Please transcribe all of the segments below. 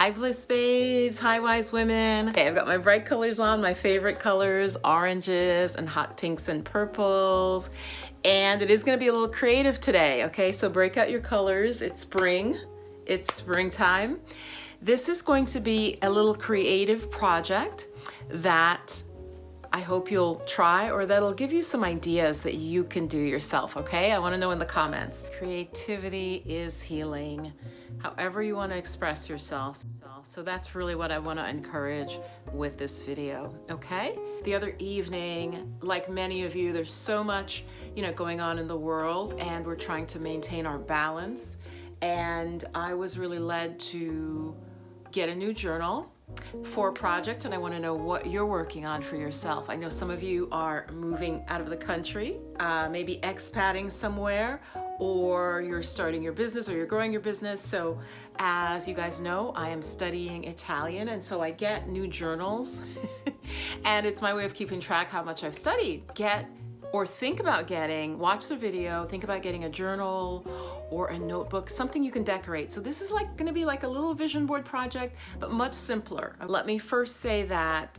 Hi Bliss Babes, hi Wise Women. Okay, I've got my bright colors on, my favorite colors, oranges and hot pinks and purples. And it is gonna be a little creative today, okay? So break out your colors, it's spring, it's springtime. This is going to be a little creative project that I hope you'll try, or that'll give you some ideas that you can do yourself, okay? I wanna know in the comments. Creativity is healing. However you wanna express yourself. So that's really what I wanna encourage with this video, okay? The other evening, like many of you, there's so much, going on in the world, and we're trying to maintain our balance. And I was really led to get a new journal for a project, and I want to know what you're working on for yourself. I know some of you are moving out of the country, maybe expatting somewhere, or you're starting your business or you're growing your business. So as you guys know, I am studying Italian, and so I get new journals and it's my way of keeping track how much I've studied. Think about getting, watch the video, think about getting a journal or a notebook, something you can decorate. So this is gonna be like a little vision board project, but much simpler. Let me first say that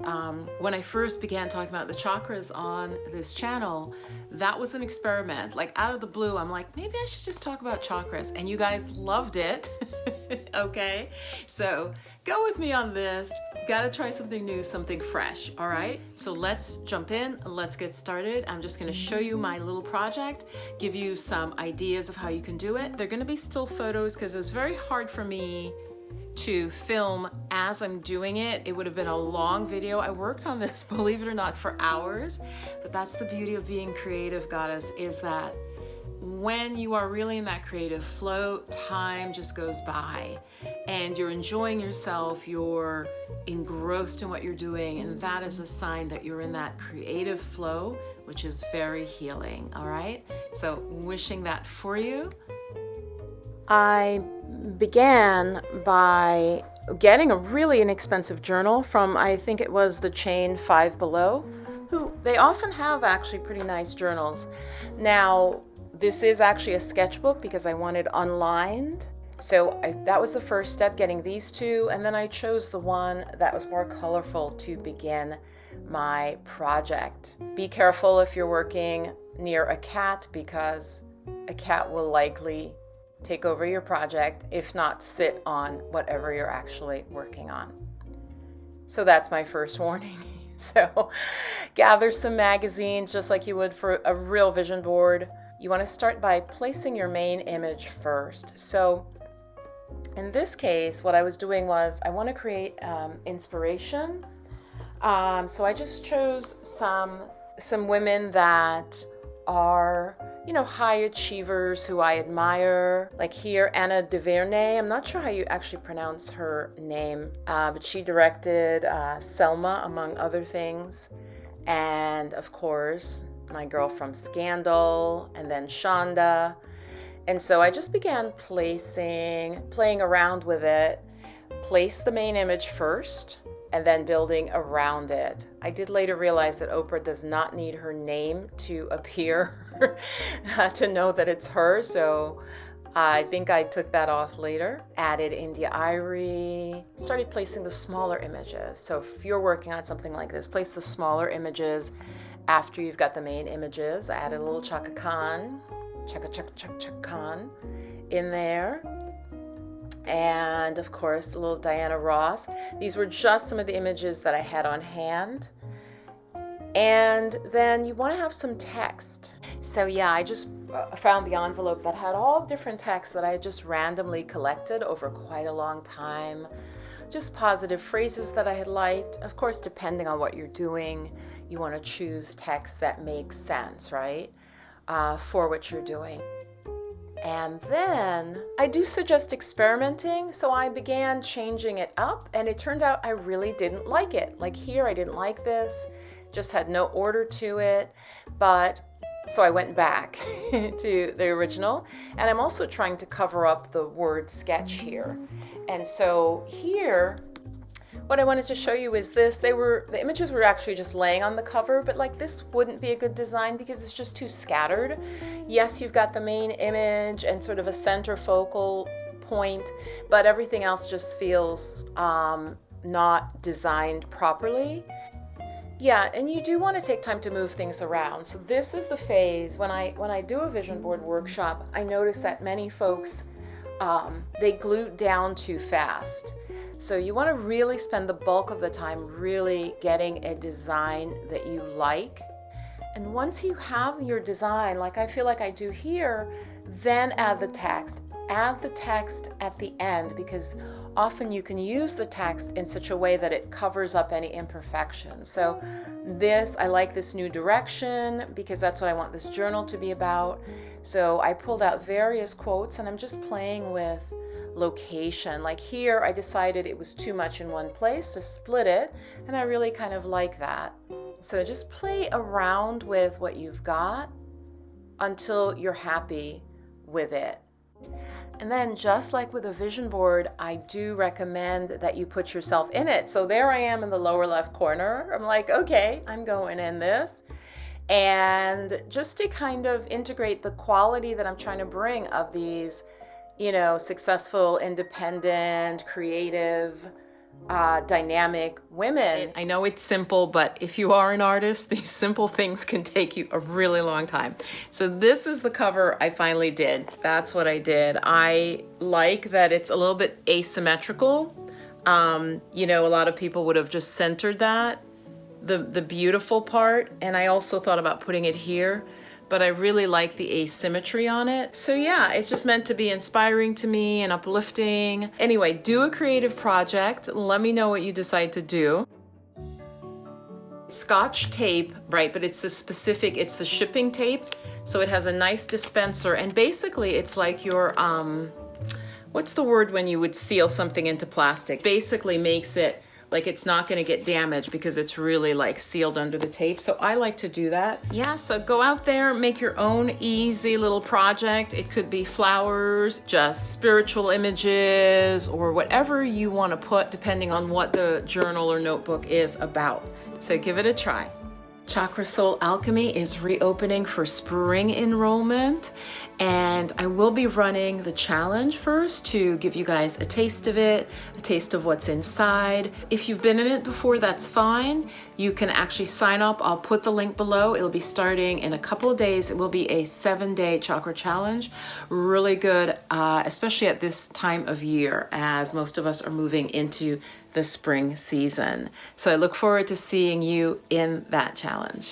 when I first began talking about the chakras on this channel, that was an experiment. Like out of the blue, I'm like, maybe I should just talk about chakras, and you guys loved it, okay? So go with me on this. Gotta try something new, something fresh, all right? So let's jump in, let's get started. I'm just gonna show you my little project, give you some ideas of how you can do it. They're gonna be still photos because it was very hard for me to film as I'm doing it. It would have been a long video. I worked on this, believe it or not, for hours, but that's the beauty of being creative, goddess, is that when you are really in that creative flow, time just goes by and you're enjoying yourself, you're engrossed in what you're doing, and that is a sign that you're in that creative flow, which is very healing, all right? So wishing that for you. I began by getting a really inexpensive journal from, I think it was the chain Five Below, who they often have actually pretty nice journals. Now, this is actually a sketchbook because I wanted unlined. So that was the first step, getting these two. And then I chose the one that was more colorful to begin my project. Be careful if you're working near a cat, because a cat will likely take over your project, if not sit on whatever you're actually working on. So that's my first warning. So gather some magazines just like you would for a real vision board. You want to start by placing your main image first. So in this case, what I was doing was I want to create inspiration. So I just chose some women that are, high achievers who I admire. Like here, Anna DuVernay. I'm not sure how you actually pronounce her name, but she directed Selma, among other things. And of course, my girl from Scandal, and then Shonda. And so I just began playing around with it, place the main image first, and then building around it. I did later realize that Oprah does not need her name to appear to know that it's her. So I think I took that off later. Added India Irie, started placing the smaller images. So if you're working on something like this, place the smaller images after you've got the main images. I added a little Chaka Khan in there. And of course, a little Diana Ross. These were just some of the images that I had on hand. And then you want to have some text. So yeah, I just found the envelope that had all different texts that I had just randomly collected over quite a long time. Just positive phrases that I had liked. Of course, depending on what you're doing, you want to choose text that makes sense, right? For what you're doing. And then I do suggest experimenting. So I began changing it up, and it turned out I really didn't like it. Like here, I didn't like this, just had no order to it. So I went back to the original, and I'm also trying to cover up the word sketch here. And so here, what I wanted to show you is this. The images were actually just laying on the cover, but this wouldn't be a good design because it's just too scattered. Yes, you've got the main image and sort of a center focal point, but everything else just feels not designed properly. Yeah, and you do want to take time to move things around. So this is the phase when I do a vision board workshop, I notice that many folks, they glue down too fast. So you want to really spend the bulk of the time really getting a design that you like. And once you have your design, like I feel like I do here, then add the text. Add the text at the end, because often you can use the text in such a way that it covers up any imperfections. So I like this new direction because that's what I want this journal to be about. So I pulled out various quotes and I'm just playing with location. Like here, I decided it was too much in one place to split it, and I really kind of like that. So just play around with what you've got until you're happy with it. And then just like with a vision board, I do recommend that you put yourself in it. So there I am in the lower left corner. I'm like, okay, I'm going in this. And just to kind of integrate the quality that I'm trying to bring of these, successful, independent, creative, dynamic women. I know it's simple, but if you are an artist, these simple things can take you a really long time. So this is the cover I finally did. That's what I did. I like that it's a little bit asymmetrical. A lot of people would have just centered that, the beautiful part. And I also thought about putting it here, but I really like the asymmetry on it. So yeah, it's just meant to be inspiring to me and uplifting. Anyway, do a creative project. Let me know what you decide to do. Scotch tape, right, but it's the shipping tape. So it has a nice dispenser, and basically it's like your, what's the word when you would seal something into plastic? Basically makes it like it's not going to get damaged because it's really like sealed under the tape. So I like to do that. Yeah, so go out there, make your own easy little project. It could be flowers, just spiritual images, or whatever you want to put depending on what the journal or notebook is about. So give it a try. Chakra Soul Alchemy is reopening for spring enrollment, and I will be running the challenge first to give you guys a taste of it, a taste of what's inside. If you've been in it before, that's fine. You can actually sign up. I'll put the link below. It'll be starting in a couple of days. It will be a 7-day chakra challenge. Really good, especially at this time of year, as most of us are moving into the spring season. So I look forward to seeing you in that challenge.